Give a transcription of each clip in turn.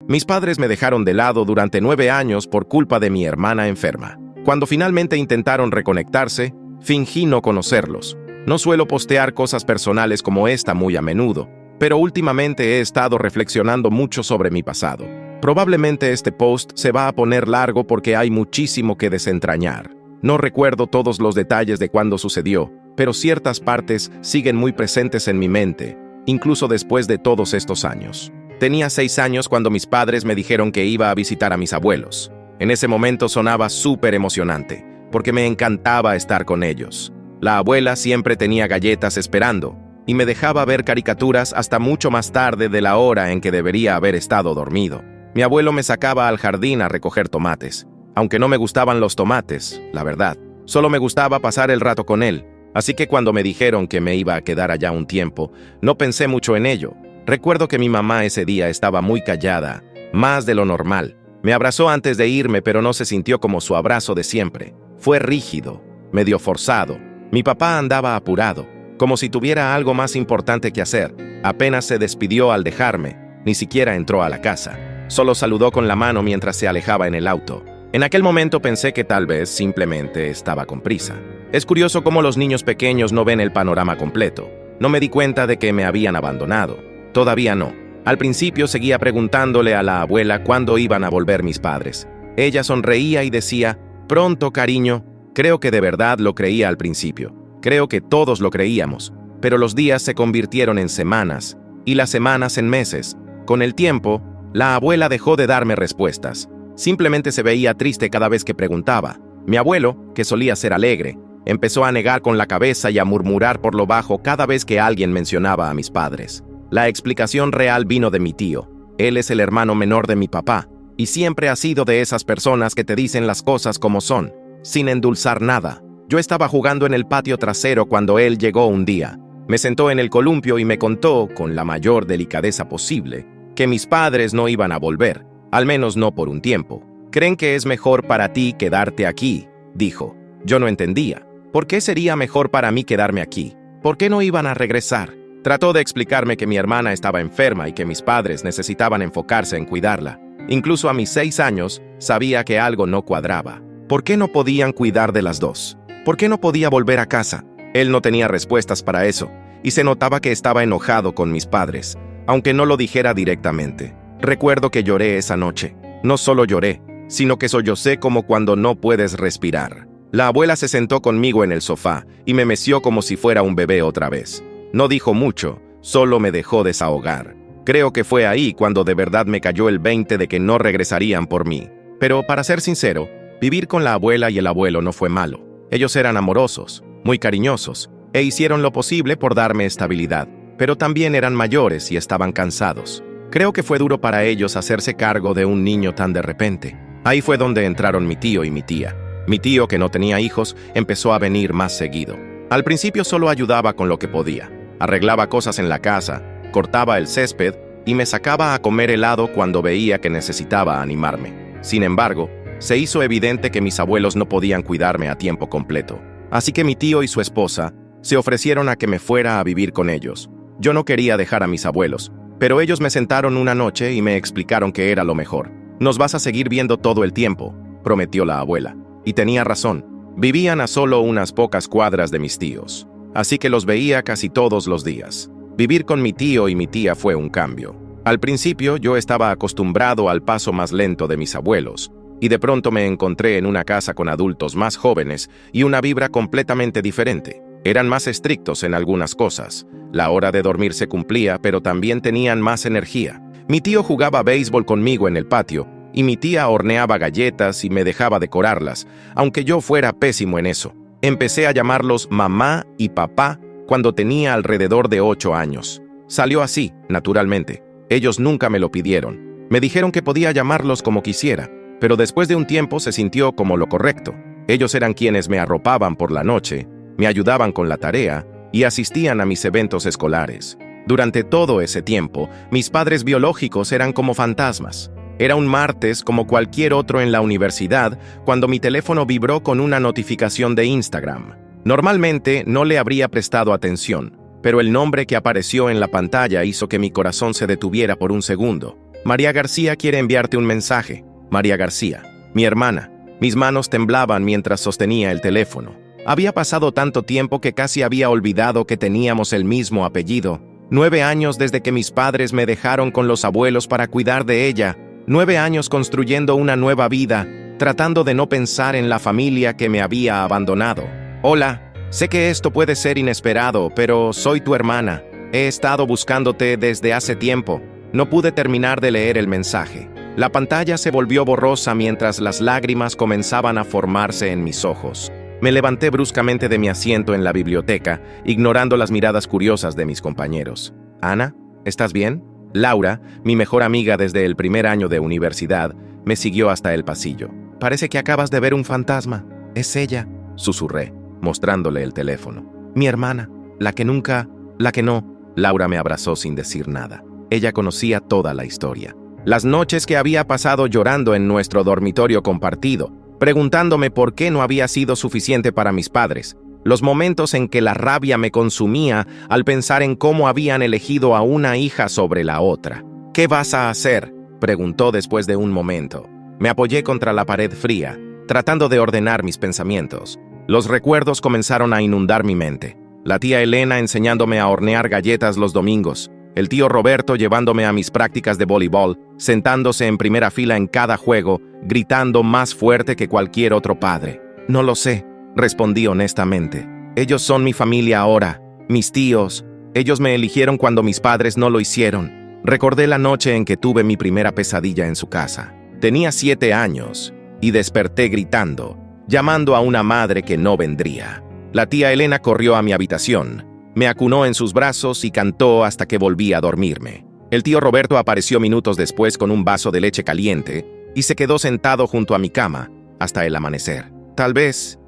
Mis padres me dejaron de lado durante 9 años por culpa de mi hermana enferma. Cuando finalmente intentaron reconectarse, fingí no conocerlos. No suelo postear cosas personales como esta muy a menudo, pero últimamente he estado reflexionando mucho sobre mi pasado. Probablemente este post se va a poner largo porque hay muchísimo que desentrañar. No recuerdo todos los detalles de cuándo sucedió, pero ciertas partes siguen muy presentes en mi mente, incluso después de todos estos años. Tenía 6 años cuando mis padres me dijeron que iba a visitar a mis abuelos. En ese momento sonaba súper emocionante, porque me encantaba estar con ellos. La abuela siempre tenía galletas esperando, y me dejaba ver caricaturas hasta mucho más tarde de la hora en que debería haber estado dormido. Mi abuelo me sacaba al jardín a recoger tomates, aunque no me gustaban los tomates, la verdad. Solo me gustaba pasar el rato con él, así que cuando me dijeron que me iba a quedar allá un tiempo, no pensé mucho en ello. Recuerdo que mi mamá ese día estaba muy callada, más de lo normal. Me abrazó antes de irme, pero no se sintió como su abrazo de siempre. Fue rígido, medio forzado. Mi papá andaba apurado, como si tuviera algo más importante que hacer. Apenas se despidió al dejarme, ni siquiera entró a la casa. Solo saludó con la mano mientras se alejaba en el auto. En aquel momento pensé que tal vez simplemente estaba con prisa. Es curioso cómo los niños pequeños no ven el panorama completo. No me di cuenta de que me habían abandonado. Todavía no. Al principio seguía preguntándole a la abuela cuándo iban a volver mis padres. Ella sonreía y decía, «Pronto, cariño». Creo que de verdad lo creía al principio. Creo que todos lo creíamos. Pero los días se convirtieron en semanas, y las semanas en meses. Con el tiempo, la abuela dejó de darme respuestas. Simplemente se veía triste cada vez que preguntaba. Mi abuelo, que solía ser alegre, empezó a negar con la cabeza y a murmurar por lo bajo cada vez que alguien mencionaba a mis padres. La explicación real vino de mi tío. Él es el hermano menor de mi papá, y siempre ha sido de esas personas que te dicen las cosas como son, sin endulzar nada. Yo estaba jugando en el patio trasero cuando él llegó un día. Me sentó en el columpio y me contó, con la mayor delicadeza posible, que mis padres no iban a volver, al menos no por un tiempo. «Creen que es mejor para ti quedarte aquí», dijo. Yo no entendía. ¿Por qué sería mejor para mí quedarme aquí? ¿Por qué no iban a regresar? Trató de explicarme que mi hermana estaba enferma y que mis padres necesitaban enfocarse en cuidarla. Incluso a mis 6 años, sabía que algo no cuadraba. ¿Por qué no podían cuidar de las dos? ¿Por qué no podía volver a casa? Él no tenía respuestas para eso, y se notaba que estaba enojado con mis padres, aunque no lo dijera directamente. Recuerdo que lloré esa noche. No solo lloré, sino que sollocé como cuando no puedes respirar. La abuela se sentó conmigo en el sofá y me meció como si fuera un bebé otra vez. No dijo mucho, solo me dejó desahogar. Creo que fue ahí cuando de verdad me cayó el 20 de que no regresarían por mí. Pero para ser sincero, vivir con la abuela y el abuelo no fue malo. Ellos eran amorosos, muy cariñosos, e hicieron lo posible por darme estabilidad, pero también eran mayores y estaban cansados. Creo que fue duro para ellos hacerse cargo de un niño tan de repente. Ahí fue donde entraron mi tío y mi tía. Mi tío, que no tenía hijos, empezó a venir más seguido. Al principio solo ayudaba con lo que podía. Arreglaba cosas en la casa, cortaba el césped y me sacaba a comer helado cuando veía que necesitaba animarme. Sin embargo, se hizo evidente que mis abuelos no podían cuidarme a tiempo completo. Así que mi tío y su esposa se ofrecieron a que me fuera a vivir con ellos. Yo no quería dejar a mis abuelos, pero ellos me sentaron una noche y me explicaron que era lo mejor. «Nos vas a seguir viendo todo el tiempo», prometió la abuela. Y tenía razón. Vivían a solo unas pocas cuadras de mis tíos, así que los veía casi todos los días. Vivir con mi tío y mi tía fue un cambio. Al principio yo estaba acostumbrado al paso más lento de mis abuelos, y de pronto me encontré en una casa con adultos más jóvenes y una vibra completamente diferente. Eran más estrictos en algunas cosas. La hora de dormir se cumplía, pero también tenían más energía. Mi tío jugaba béisbol conmigo en el patio, y mi tía horneaba galletas y me dejaba decorarlas, aunque yo fuera pésimo en eso. Empecé a llamarlos mamá y papá cuando tenía alrededor de 8 años. Salió así, naturalmente. Ellos nunca me lo pidieron. Me dijeron que podía llamarlos como quisiera, pero después de un tiempo se sintió como lo correcto. Ellos eran quienes me arropaban por la noche, me ayudaban con la tarea y asistían a mis eventos escolares. Durante todo ese tiempo, mis padres biológicos eran como fantasmas. Era un martes como cualquier otro en la universidad cuando mi teléfono vibró con una notificación de Instagram. Normalmente no le habría prestado atención, pero el nombre que apareció en la pantalla hizo que mi corazón se detuviera por un segundo. María García quiere enviarte un mensaje. María García, mi hermana. Mis manos temblaban mientras sostenía el teléfono. Había pasado tanto tiempo que casi había olvidado que teníamos el mismo apellido. 9 años desde que mis padres me dejaron con los abuelos para cuidar de ella. 9 años construyendo una nueva vida, tratando de no pensar en la familia que me había abandonado. Hola, sé que esto puede ser inesperado, pero soy tu hermana. He estado buscándote desde hace tiempo. No pude terminar de leer el mensaje. La pantalla se volvió borrosa mientras las lágrimas comenzaban a formarse en mis ojos. Me levanté bruscamente de mi asiento en la biblioteca, ignorando las miradas curiosas de mis compañeros. «Ana, ¿estás bien?» Laura, mi mejor amiga desde el primer año de universidad, me siguió hasta el pasillo. «Parece que acabas de ver un fantasma. Es ella», susurré, mostrándole el teléfono. «Mi hermana, la que no». Laura me abrazó sin decir nada. Ella conocía toda la historia. Las noches que había pasado llorando en nuestro dormitorio compartido, preguntándome por qué no había sido suficiente para mis padres. Los momentos en que la rabia me consumía al pensar en cómo habían elegido a una hija sobre la otra. «¿Qué vas a hacer?», preguntó después de un momento. Me apoyé contra la pared fría, tratando de ordenar mis pensamientos. Los recuerdos comenzaron a inundar mi mente. La tía Elena enseñándome a hornear galletas los domingos. El tío Roberto llevándome a mis prácticas de voleibol, sentándose en primera fila en cada juego, gritando más fuerte que cualquier otro padre. «No lo sé», respondí honestamente. «Ellos son mi familia ahora, mis tíos. Ellos me eligieron cuando mis padres no lo hicieron». Recordé la noche en que tuve mi primera pesadilla en su casa. Tenía 7 años y desperté gritando, llamando a una madre que no vendría. La tía Elena corrió a mi habitación. Me acunó en sus brazos y cantó hasta que volví a dormirme. El tío Roberto apareció minutos después con un vaso de leche caliente y se quedó sentado junto a mi cama hasta el amanecer. Tal vez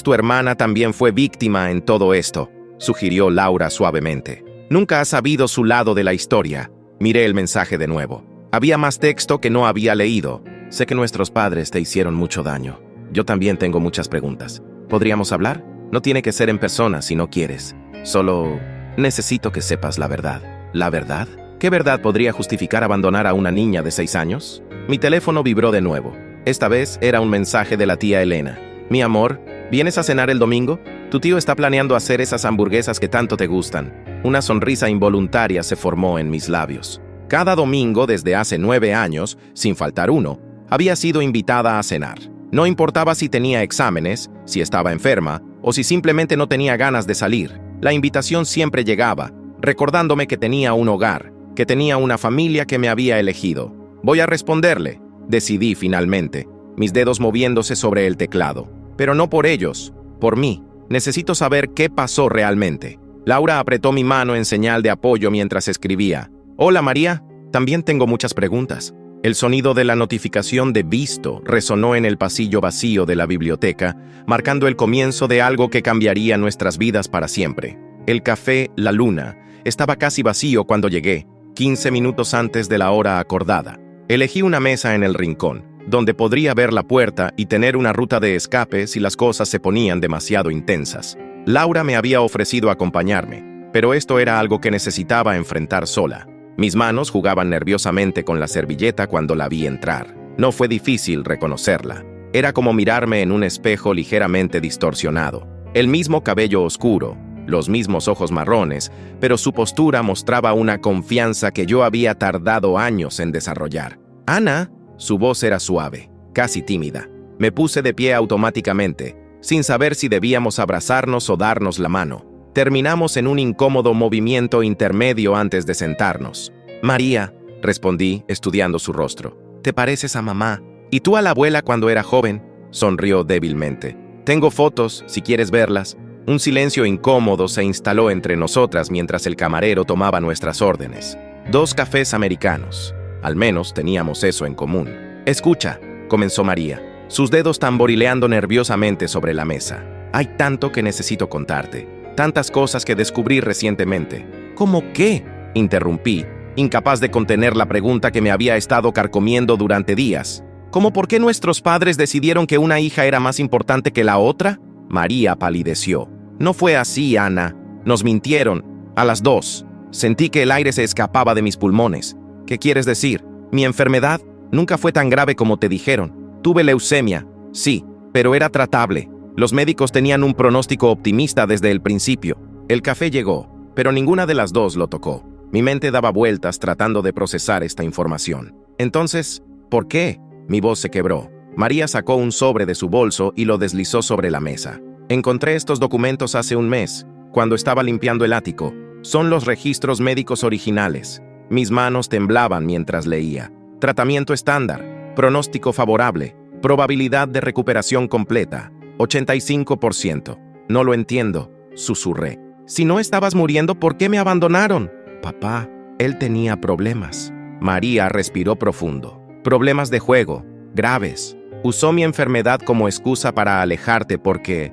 tu hermana también fue víctima en todo esto», sugirió Laura suavemente. «Nunca has sabido su lado de la historia». Miré el mensaje de nuevo. Había más texto que no había leído. «Sé que nuestros padres te hicieron mucho daño. Yo también tengo muchas preguntas. ¿Podríamos hablar? No tiene que ser en persona si no quieres. Solo necesito que sepas la verdad». «¿La verdad? ¿Qué verdad podría justificar abandonar a una niña de 6 años?» Mi teléfono vibró de nuevo. Esta vez era un mensaje de la tía Elena. «Mi amor, ¿vienes a cenar el domingo? Tu tío está planeando hacer esas hamburguesas que tanto te gustan». Una sonrisa involuntaria se formó en mis labios. Cada domingo desde hace 9 años, sin faltar uno, había sido invitada a cenar. No importaba si tenía exámenes, si estaba enferma o si simplemente no tenía ganas de salir. La invitación siempre llegaba, recordándome que tenía un hogar, que tenía una familia que me había elegido. «Voy a responderle», decidí finalmente, mis dedos moviéndose sobre el teclado. Pero no por ellos, por mí. Necesito saber qué pasó realmente. Laura apretó mi mano en señal de apoyo mientras escribía. «Hola María, también tengo muchas preguntas». El sonido de la notificación de visto resonó en el pasillo vacío de la biblioteca, marcando el comienzo de algo que cambiaría nuestras vidas para siempre. El café La Luna estaba casi vacío cuando llegué, 15 minutos antes de la hora acordada. Elegí una mesa en el rincón, donde podría ver la puerta y tener una ruta de escape si las cosas se ponían demasiado intensas. Laura me había ofrecido acompañarme, pero esto era algo que necesitaba enfrentar sola. Mis manos jugaban nerviosamente con la servilleta cuando la vi entrar. No fue difícil reconocerla. Era como mirarme en un espejo ligeramente distorsionado. El mismo cabello oscuro, los mismos ojos marrones, pero su postura mostraba una confianza que yo había tardado años en desarrollar. «Ana», su voz era suave, casi tímida. Me puse de pie automáticamente, sin saber si debíamos abrazarnos o darnos la mano. Terminamos en un incómodo movimiento intermedio antes de sentarnos. «María», respondí, estudiando su rostro. «Te pareces a mamá. ¿Y tú a la abuela cuando era joven?», sonrió débilmente. «Tengo fotos, si quieres verlas». Un silencio incómodo se instaló entre nosotras mientras el camarero tomaba nuestras órdenes. 2 cafés americanos. Al menos teníamos eso en común. «Escucha», comenzó María, sus dedos tamborileando nerviosamente sobre la mesa. «Hay tanto que necesito contarte. Tantas cosas que descubrí recientemente». «¿Cómo qué?», interrumpí, incapaz de contener la pregunta que me había estado carcomiendo durante días. «¿Cómo por qué nuestros padres decidieron que una hija era más importante que la otra?». María palideció. «No fue así, Ana. Nos mintieron. A las 2. Sentí que el aire se escapaba de mis pulmones. «¿Qué quieres decir?». Mi enfermedad nunca fue tan grave como te dijeron. Tuve leucemia, sí, pero era tratable. Los médicos tenían un pronóstico optimista desde el principio. El café llegó, pero ninguna de las dos lo tocó. Mi mente daba vueltas tratando de procesar esta información. Entonces, ¿por qué? Mi voz se quebró. María sacó un sobre de su bolso y lo deslizó sobre la mesa. Encontré estos documentos hace un mes, cuando estaba limpiando el ático. Son los registros médicos originales. Mis manos temblaban mientras leía. Tratamiento estándar, pronóstico favorable, probabilidad de recuperación completa, 85%. No lo entiendo, susurré. Si no estabas muriendo, ¿por qué me abandonaron? Papá, él tenía problemas. María respiró profundo. Problemas de juego, graves. Usó mi enfermedad como excusa para alejarte porque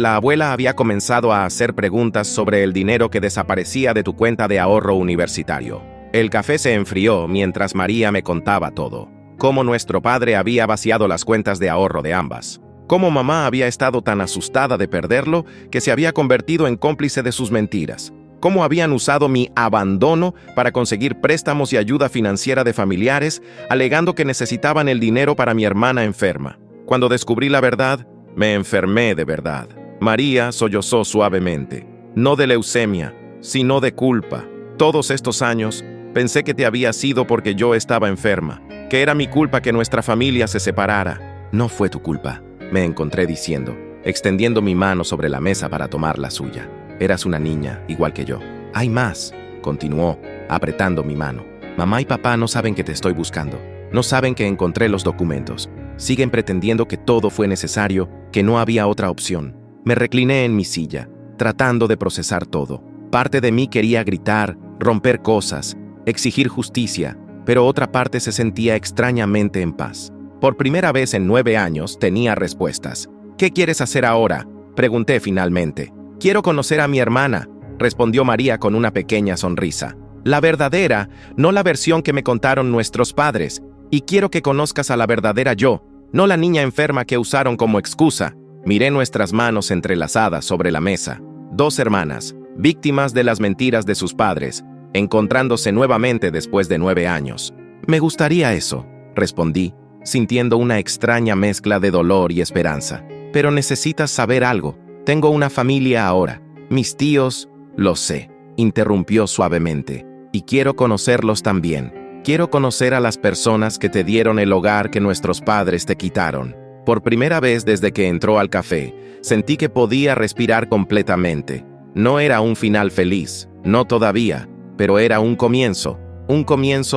la abuela había comenzado a hacer preguntas sobre el dinero que desaparecía de tu cuenta de ahorro universitario. El café se enfrió mientras María me contaba todo. Cómo nuestro padre había vaciado las cuentas de ahorro de ambas. Cómo mamá había estado tan asustada de perderlo que se había convertido en cómplice de sus mentiras. Cómo habían usado mi abandono para conseguir préstamos y ayuda financiera de familiares, alegando que necesitaban el dinero para mi hermana enferma. Cuando descubrí la verdad, me enfermé de verdad. María sollozó suavemente. No de leucemia, sino de culpa. Todos estos años, pensé que te había sido porque yo estaba enferma, que era mi culpa que nuestra familia se separara. No fue tu culpa, me encontré diciendo, extendiendo mi mano sobre la mesa para tomar la suya. Eras una niña, igual que yo. Hay más, continuó, apretando mi mano. Mamá y papá no saben que te estoy buscando. No saben que encontré los documentos. Siguen pretendiendo que todo fue necesario, que no había otra opción. Me recliné en mi silla, tratando de procesar todo. Parte de mí quería gritar, romper cosas, exigir justicia, pero otra parte se sentía extrañamente en paz. Por primera vez en 9 años tenía respuestas. ¿Qué quieres hacer ahora?, pregunté finalmente. Quiero conocer a mi hermana, respondió María con una pequeña sonrisa. La verdadera, no la versión que me contaron nuestros padres. Y quiero que conozcas a la verdadera yo, no la niña enferma que usaron como excusa. Miré nuestras manos entrelazadas sobre la mesa. 2 hermanas, víctimas de las mentiras de sus padres, encontrándose nuevamente después de 9 años. Me gustaría eso, respondí, sintiendo una extraña mezcla de dolor y esperanza. Pero necesitas saber algo. Tengo una familia ahora. Mis tíos, lo sé, interrumpió suavemente. Y quiero conocerlos también. Quiero conocer a las personas que te dieron el hogar que nuestros padres te quitaron. Por primera vez desde que entró al café, sentí que podía respirar completamente. No era un final feliz, no todavía, pero era un comienzo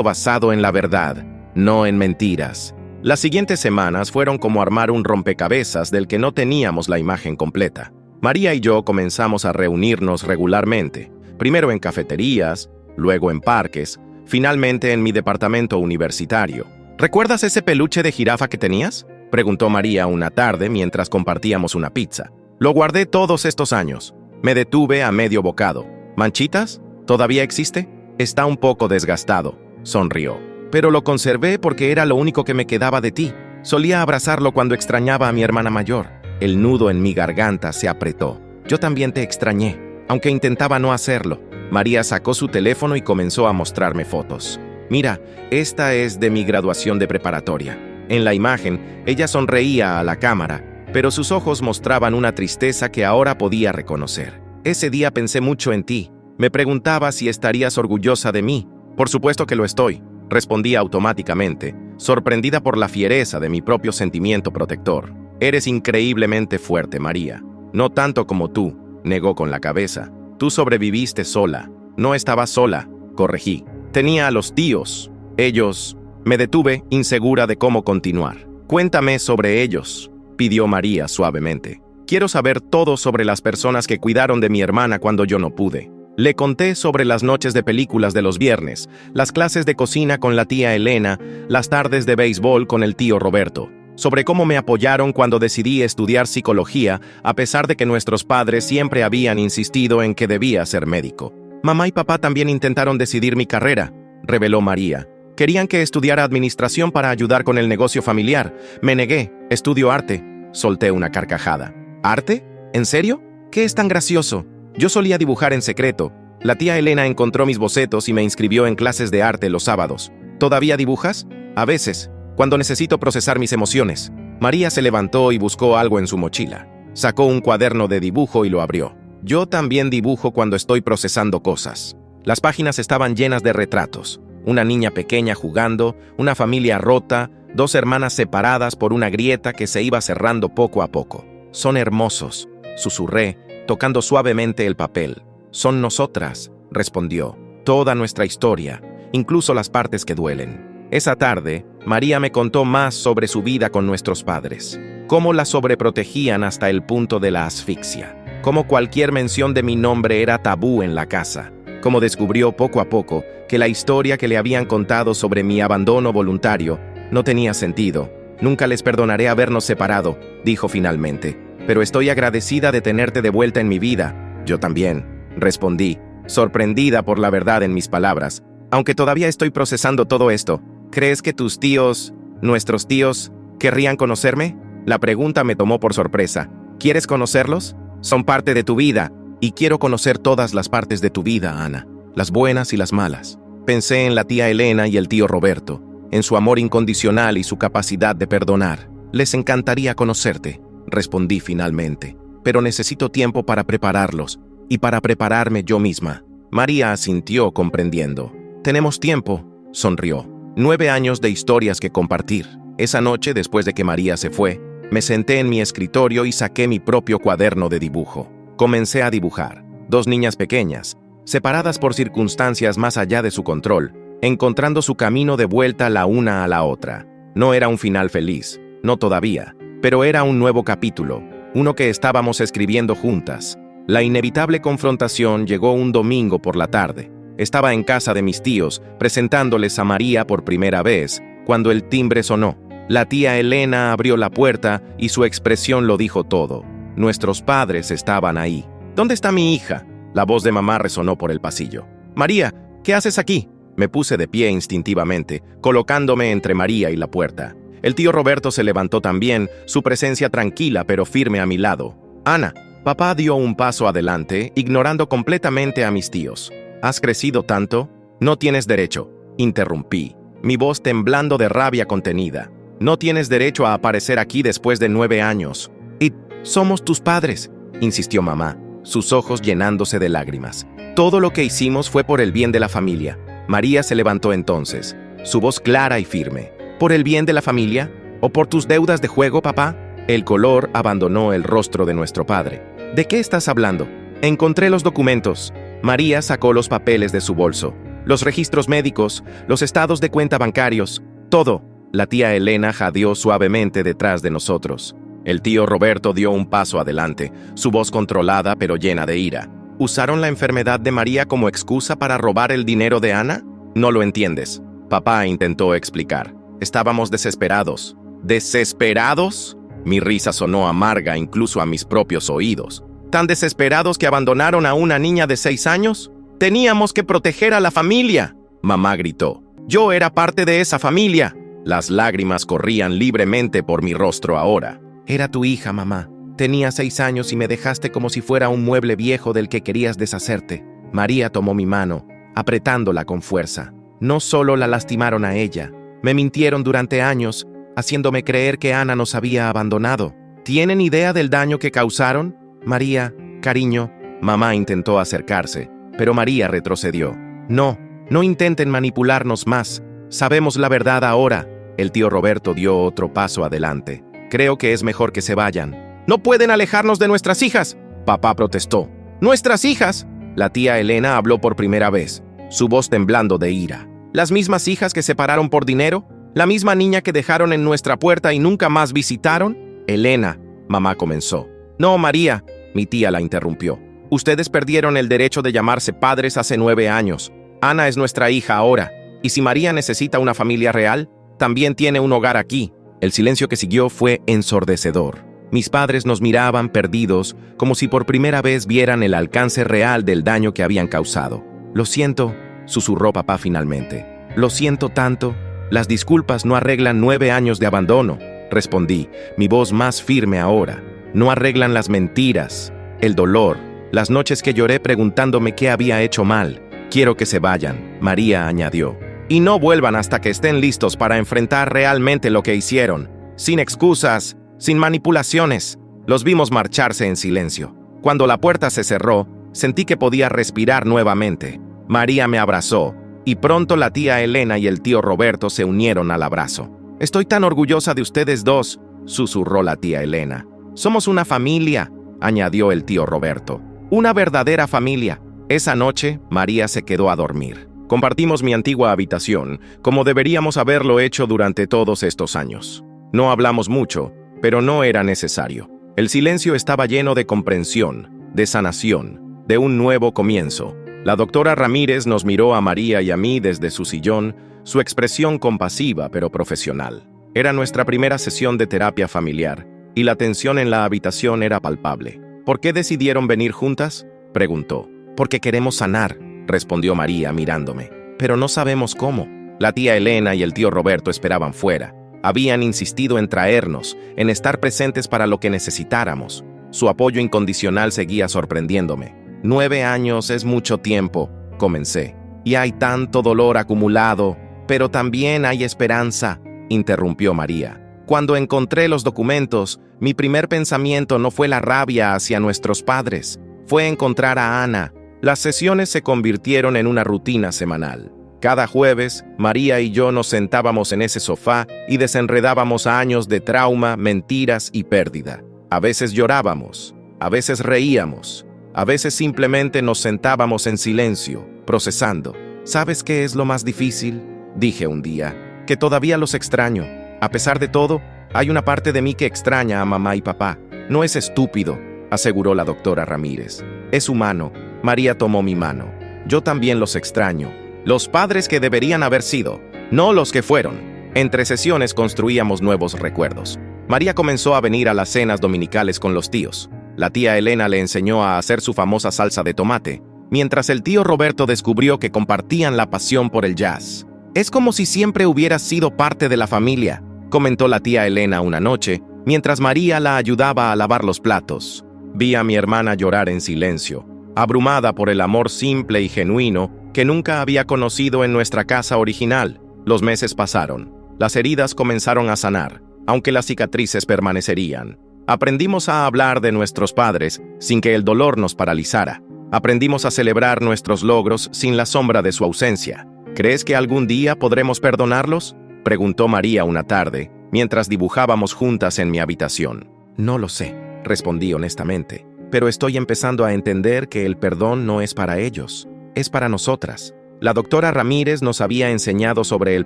basado en la verdad, no en mentiras. Las siguientes semanas fueron como armar un rompecabezas del que no teníamos la imagen completa. María y yo comenzamos a reunirnos regularmente, primero en cafeterías, luego en parques, finalmente en mi departamento universitario. ¿Recuerdas ese peluche de jirafa que tenías?, preguntó María una tarde mientras compartíamos una pizza. Lo guardé todos estos años. Me detuve a medio bocado. ¿Manchitas? ¿Todavía existe? Está un poco desgastado, sonrió. Pero lo conservé porque era lo único que me quedaba de ti. Solía abrazarlo cuando extrañaba a mi hermana mayor. El nudo en mi garganta se apretó. Yo también te extrañé, aunque intentaba no hacerlo. María sacó su teléfono y comenzó a mostrarme fotos. Mira, esta es de mi graduación de preparatoria. En la imagen, ella sonreía a la cámara, pero sus ojos mostraban una tristeza que ahora podía reconocer. Ese día pensé mucho en ti. Me preguntaba si estarías orgullosa de mí. Por supuesto que lo estoy, respondí automáticamente, sorprendida por la fiereza de mi propio sentimiento protector. Eres increíblemente fuerte, María. No tanto como tú, negó con la cabeza. Tú sobreviviste sola. No estabas sola, corregí. Tenía a los tíos. Ellos... Me detuve, insegura de cómo continuar. Cuéntame sobre ellos, pidió María suavemente. Quiero saber todo sobre las personas que cuidaron de mi hermana cuando yo no pude. Le conté sobre las noches de películas de los viernes, las clases de cocina con la tía Elena, las tardes de béisbol con el tío Roberto, sobre cómo me apoyaron cuando decidí estudiar psicología, a pesar de que nuestros padres siempre habían insistido en que debía ser médico. Mamá y papá también intentaron decidir mi carrera, reveló María. Querían que estudiara administración para ayudar con el negocio familiar. Me negué. Estudio arte. Solté una carcajada. ¿Arte? ¿En serio? ¿Qué es tan gracioso? Yo solía dibujar en secreto. La tía Elena encontró mis bocetos y me inscribió en clases de arte los sábados. ¿Todavía dibujas? A veces, cuando necesito procesar mis emociones. María se levantó y buscó algo en su mochila. Sacó un cuaderno de dibujo y lo abrió. Yo también dibujo cuando estoy procesando cosas. Las páginas estaban llenas de retratos. Una niña pequeña jugando, una familia rota, 2 hermanas separadas por una grieta que se iba cerrando poco a poco. Son hermosos, susurré, tocando suavemente el papel. Son nosotras, respondió. Toda nuestra historia, incluso las partes que duelen. Esa tarde, María me contó más sobre su vida con nuestros padres. Cómo la sobreprotegían hasta el punto de la asfixia. Cómo cualquier mención de mi nombre era tabú en la casa. Cómo descubrió poco a poco que la historia que le habían contado sobre mi abandono voluntario no tenía sentido. Nunca les perdonaré habernos separado, dijo finalmente. Pero estoy agradecida de tenerte de vuelta en mi vida. Yo también, respondí, sorprendida por la verdad en mis palabras. Aunque todavía estoy procesando todo esto, ¿crees que tus tíos, nuestros tíos, querrían conocerme? La pregunta me tomó por sorpresa. ¿Quieres conocerlos? Son parte de tu vida, y quiero conocer todas las partes de tu vida, Ana, las buenas y las malas. Pensé en la tía Elena y el tío Roberto, en su amor incondicional y su capacidad de perdonar. Les encantaría conocerte, respondí finalmente, pero necesito tiempo para prepararlos, y para prepararme yo misma. María asintió comprendiendo. Tenemos tiempo, sonrió. 9 años de historias que compartir. Esa noche, después de que María se fue, me senté en mi escritorio y saqué mi propio cuaderno de dibujo. Comencé a dibujar. 2 niñas pequeñas, separadas por circunstancias más allá de su control, encontrando su camino de vuelta la una a la otra. No era un final feliz, no todavía, pero era un nuevo capítulo, uno que estábamos escribiendo juntas. La inevitable confrontación llegó un domingo por la tarde. Estaba en casa de mis tíos, presentándoles a María por primera vez, cuando el timbre sonó. La tía Elena abrió la puerta y su expresión lo dijo todo. Nuestros padres estaban ahí. ¿Dónde está mi hija? La voz de mamá resonó por el pasillo. María, ¿qué haces aquí? Me puse de pie instintivamente, colocándome entre María y la puerta. El tío Roberto se levantó también, su presencia tranquila pero firme a mi lado. Ana, papá dio un paso adelante, ignorando completamente a mis tíos. ¿Has crecido tanto? No tienes derecho, interrumpí, mi voz temblando de rabia contenida. No tienes derecho a aparecer aquí después de 9 años. Y somos tus padres, insistió mamá, sus ojos llenándose de lágrimas. Todo lo que hicimos fue por el bien de la familia. María se levantó entonces, su voz clara y firme. ¿Por el bien de la familia? ¿O por tus deudas de juego, papá? El color abandonó el rostro de nuestro padre. ¿De qué estás hablando? Encontré los documentos. María sacó los papeles de su bolso. Los registros médicos, los estados de cuenta bancarios, todo. La tía Elena jadeó suavemente detrás de nosotros. El tío Roberto dio un paso adelante, su voz controlada pero llena de ira. ¿Usaron la enfermedad de María como excusa para robar el dinero de Ana? No lo entiendes. Papá intentó explicar. Estábamos desesperados. ¿Desesperados? Mi risa sonó amarga incluso a mis propios oídos. ¿Tan desesperados que abandonaron a una niña de 6 años? ¡Teníamos que proteger a la familia!, mamá gritó. Yo era parte de esa familia. Las lágrimas corrían libremente por mi rostro ahora. Era tu hija, mamá. Tenía 6 años y me dejaste como si fuera un mueble viejo del que querías deshacerte. María tomó mi mano, apretándola con fuerza. No solo la lastimaron a ella, me mintieron durante años, haciéndome creer que Ana nos había abandonado. ¿Tienen idea del daño que causaron? María, cariño. Mamá intentó acercarse, pero María retrocedió. No intenten manipularnos más. Sabemos la verdad ahora. El tío Roberto dio otro paso adelante. Creo que es mejor que se vayan. ¡No pueden alejarnos de nuestras hijas!, papá protestó. ¿Nuestras hijas? La tía Elena habló por primera vez, su voz temblando de ira. ¿Las mismas hijas que separaron por dinero? ¿La misma niña que dejaron en nuestra puerta y nunca más visitaron? Elena, mamá comenzó. No, María, mi tía la interrumpió. Ustedes perdieron el derecho de llamarse padres hace 9 años. Ana es nuestra hija ahora, y si María necesita una familia real, también tiene un hogar aquí. El silencio que siguió fue ensordecedor. Mis padres nos miraban perdidos, como si por primera vez vieran el alcance real del daño que habían causado. Lo siento, susurró papá finalmente. Lo siento tanto. Las disculpas no arreglan 9 años de abandono, respondí, mi voz más firme ahora. No arreglan las mentiras, el dolor, las noches que lloré preguntándome qué había hecho mal. Quiero que se vayan, María añadió. y no vuelvan hasta que estén listos para enfrentar realmente lo que hicieron, sin excusas, sin manipulaciones. Los vimos marcharse en silencio. Cuando la puerta se cerró, sentí que podía respirar nuevamente. María me abrazó, y pronto la tía Elena y el tío Roberto se unieron al abrazo. «Estoy tan orgullosa de ustedes dos», susurró la tía Elena. «Somos una familia», añadió el tío Roberto. «Una verdadera familia». Esa noche, María se quedó a dormir. Compartimos mi antigua habitación, como deberíamos haberlo hecho durante todos estos años. No hablamos mucho, pero no era necesario. El silencio estaba lleno de comprensión, de sanación, de un nuevo comienzo. La doctora Ramírez nos miró a María y a mí desde su sillón, su expresión compasiva pero profesional. Era nuestra primera sesión de terapia familiar, y la tensión en la habitación era palpable. «¿Por qué decidieron venir juntas?», preguntó. «Porque queremos sanar», respondió María mirándome. «Pero no sabemos cómo». La tía Elena y el tío Roberto esperaban fuera. Habían insistido en traernos, en estar presentes para lo que necesitáramos. Su apoyo incondicional seguía sorprendiéndome. 9 años es mucho tiempo, comencé. Y hay tanto dolor acumulado, pero también hay esperanza, interrumpió María. Cuando encontré los documentos, mi primer pensamiento no fue la rabia hacia nuestros padres, fue encontrar a Ana. Las sesiones se convirtieron en una rutina semanal. Cada jueves, María y yo nos sentábamos en ese sofá y desenredábamos años de trauma, mentiras y pérdida. A veces llorábamos, a veces reíamos, a veces simplemente nos sentábamos en silencio, procesando. ¿Sabes qué es lo más difícil?, dije un día, que todavía los extraño. A pesar de todo, hay una parte de mí que extraña a mamá y papá. No es estúpido, aseguró la doctora Ramírez. Es humano. María tomó mi mano. Yo también los extraño. Los padres que deberían haber sido, no los que fueron. Entre sesiones construíamos nuevos recuerdos. María comenzó a venir a las cenas dominicales con los tíos. La tía Elena le enseñó a hacer su famosa salsa de tomate, mientras el tío Roberto descubrió que compartían la pasión por el jazz. «Es como si siempre hubieras sido parte de la familia», comentó la tía Elena una noche, mientras María la ayudaba a lavar los platos. Vi a mi hermana llorar en silencio, abrumada por el amor simple y genuino que nunca había conocido en nuestra casa original. Los meses pasaron. Las heridas comenzaron a sanar, aunque las cicatrices permanecerían. Aprendimos a hablar de nuestros padres sin que el dolor nos paralizara. Aprendimos a celebrar nuestros logros sin la sombra de su ausencia. ¿Crees que algún día podremos perdonarlos?, preguntó María una tarde, mientras dibujábamos juntas en mi habitación. No lo sé, respondí honestamente, pero estoy empezando a entender que el perdón no es para ellos, es para nosotras. La doctora Ramírez nos había enseñado sobre el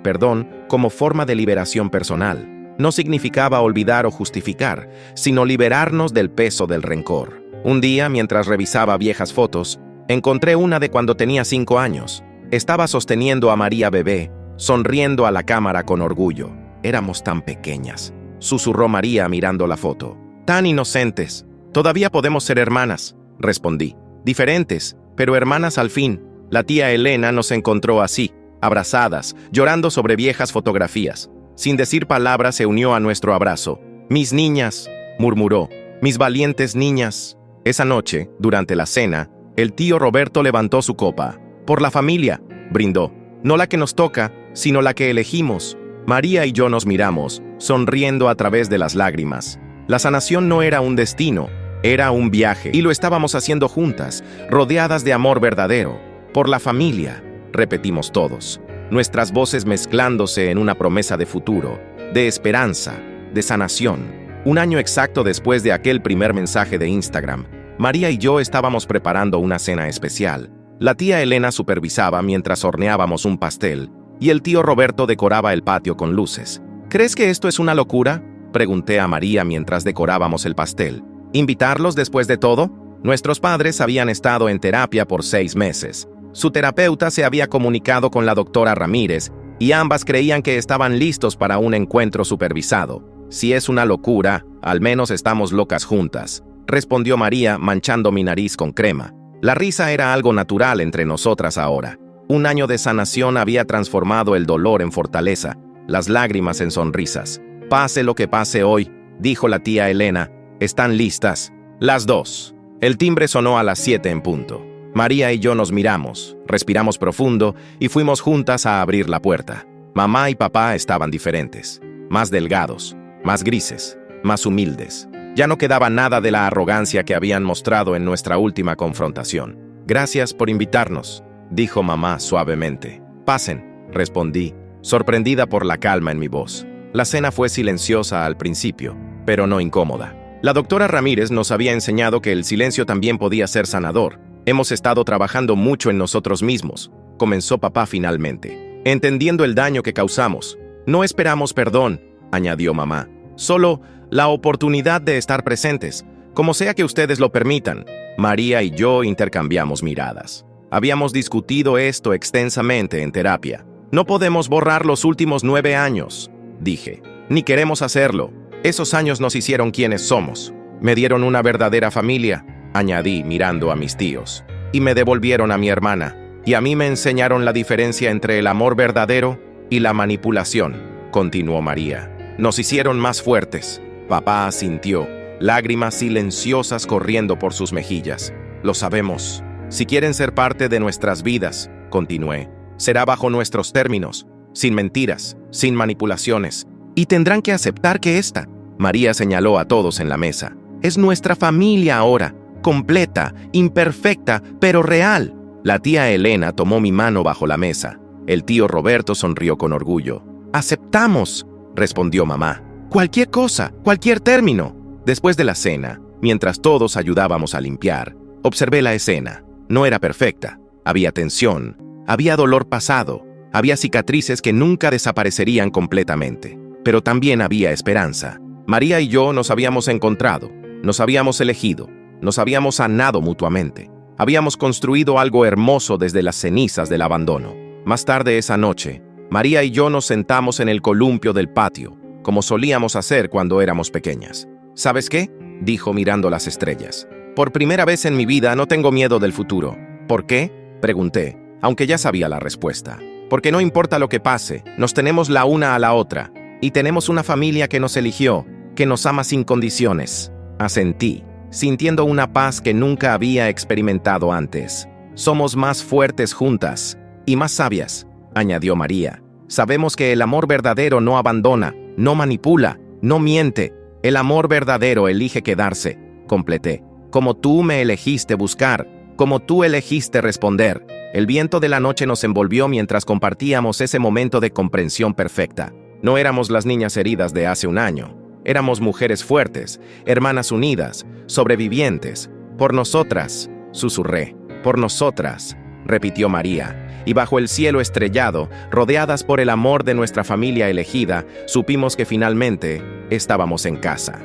perdón como forma de liberación personal. No significaba olvidar o justificar, sino liberarnos del peso del rencor. Un día, mientras revisaba viejas fotos, encontré una de cuando tenía 5 años. Estaba sosteniendo a María bebé, sonriendo a la cámara con orgullo. Éramos tan pequeñas, susurró María mirando la foto. Tan inocentes. Todavía podemos ser hermanas, respondí. Diferentes, pero hermanas al fin. La tía Elena nos encontró así, abrazadas, llorando sobre viejas fotografías. Sin decir palabras se unió a nuestro abrazo. Mis niñas, murmuró, mis valientes niñas. Esa noche, durante la cena, el tío Roberto levantó su copa. Por la familia, brindó. No la que nos toca, sino la que elegimos. María y yo nos miramos, sonriendo a través de las lágrimas. La sanación no era un destino, era un viaje, y lo estábamos haciendo juntas, rodeadas de amor verdadero. Por la familia, repetimos todos, nuestras voces mezclándose en una promesa de futuro, de esperanza, de sanación. Un año exacto después de aquel primer mensaje de Instagram, María y yo estábamos preparando una cena especial. La tía Elena supervisaba mientras horneábamos un pastel, y el tío Roberto decoraba el patio con luces. ¿Crees que esto es una locura?, pregunté a María mientras decorábamos el pastel. ¿Invitarlos después de todo? Nuestros padres habían estado en terapia por 6 meses. Su terapeuta se había comunicado con la doctora Ramírez, y ambas creían que estaban listos para un encuentro supervisado. Si es una locura, al menos estamos locas juntas, respondió María manchando mi nariz con crema. La risa era algo natural entre nosotras ahora. Un año de sanación había transformado el dolor en fortaleza, las lágrimas en sonrisas. Pase lo que pase hoy, dijo la tía Elena. ¿Están listas? Las dos. El timbre sonó a las 7 en punto. María y yo nos miramos, respiramos profundo y fuimos juntas a abrir la puerta. Mamá y papá estaban diferentes, más delgados, más grises, más humildes. Ya no quedaba nada de la arrogancia que habían mostrado en nuestra última confrontación. «Gracias por invitarnos», dijo mamá suavemente. «Pasen», respondí, sorprendida por la calma en mi voz. La cena fue silenciosa al principio, pero no incómoda. La doctora Ramírez nos había enseñado que el silencio también podía ser sanador. «Hemos estado trabajando mucho en nosotros mismos», comenzó papá finalmente, «entendiendo el daño que causamos. No esperamos perdón», añadió mamá, «solo la oportunidad de estar presentes, como sea que ustedes lo permitan». María y yo intercambiamos miradas. Habíamos discutido esto extensamente en terapia. «No podemos borrar los últimos 9 años», dije, «ni queremos hacerlo. Esos años nos hicieron quienes somos. Me dieron una verdadera familia», añadí mirando a mis tíos, «y me devolvieron a mi hermana, y a mí me enseñaron la diferencia entre el amor verdadero y la manipulación», continuó María. «Nos hicieron más fuertes». Papá asintió, lágrimas silenciosas corriendo por sus mejillas. «Lo sabemos. Si quieren ser parte de nuestras vidas», continué, «será bajo nuestros términos, sin mentiras, sin manipulaciones. Y tendrán que aceptar que esta», María señaló a todos en la mesa, «es nuestra familia ahora, completa, imperfecta, pero real». La tía Elena tomó mi mano bajo la mesa. El tío Roberto sonrió con orgullo. «Aceptamos», respondió mamá. «Cualquier cosa, cualquier término». Después de la cena, mientras todos ayudábamos a limpiar, observé la escena. No era perfecta. Había tensión, había dolor pasado, había cicatrices que nunca desaparecerían completamente. Pero también había esperanza. María y yo nos habíamos encontrado, nos habíamos elegido, nos habíamos sanado mutuamente. Habíamos construido algo hermoso desde las cenizas del abandono. Más tarde esa noche, María y yo nos sentamos en el columpio del patio, como solíamos hacer cuando éramos pequeñas. «¿Sabes qué?», dijo mirando las estrellas. «Por primera vez en mi vida no tengo miedo del futuro». «¿Por qué?», pregunté, aunque ya sabía la respuesta. «Porque no importa lo que pase, nos tenemos la una a la otra, y tenemos una familia que nos eligió, que nos ama sin condiciones». Asentí, sintiendo una paz que nunca había experimentado antes. «Somos más fuertes juntas, y más sabias», añadió María. «Sabemos que el amor verdadero no abandona, no manipula, no miente. El amor verdadero elige quedarse», completé. «Como tú me elegiste buscar, como tú elegiste responder». El viento de la noche nos envolvió mientras compartíamos ese momento de comprensión perfecta. No éramos las niñas heridas de hace un año. Éramos mujeres fuertes, hermanas unidas, sobrevivientes. «Por nosotras», susurré. «Por nosotras», repitió María, y bajo el cielo estrellado, rodeadas por el amor de nuestra familia elegida, supimos que finalmente estábamos en casa.